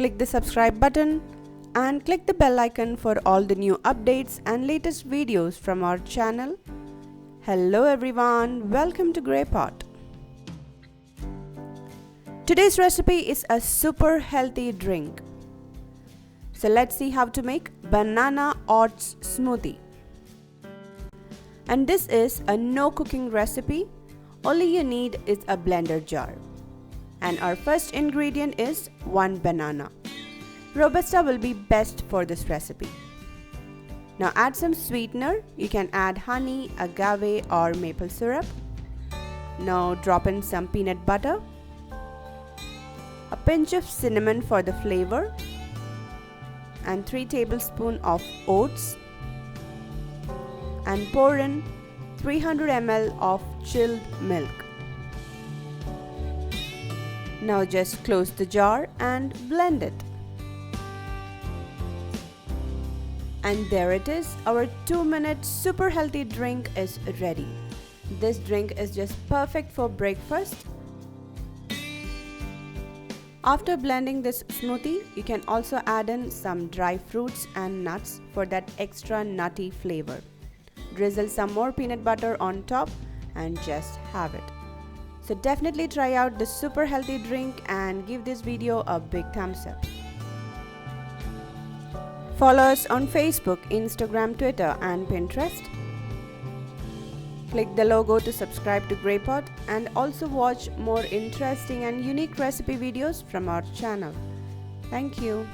Click the subscribe button and click the bell icon for all the new updates and latest videos from our channel. Hello everyone, welcome to Grey Pot. Today's recipe is a super healthy drink. So let's see how to make Banana Oats Smoothie. And this is a no cooking recipe. Only you need is a blender jar. And our first ingredient is 1 banana. Robusta will be best for this recipe. Now add some sweetener. You can add honey, agave or maple syrup. Now drop in some peanut butter, a pinch of cinnamon for the flavor, and 3 tablespoons of oats, and pour in 300 ml of chilled milk. Now just close the jar and blend it. And there it is, our 2-minute super healthy drink is ready. This drink is just perfect for breakfast. After blending this smoothie, you can also add in some dry fruits and nuts for that extra nutty flavor. Drizzle some more peanut butter on top and just have it. So definitely try out this super healthy drink and give this video a big thumbs up. Follow us on Facebook, Instagram, Twitter and Pinterest. Click the logo to subscribe to Grey Pot and also watch more interesting and unique recipe videos from our channel. Thank you.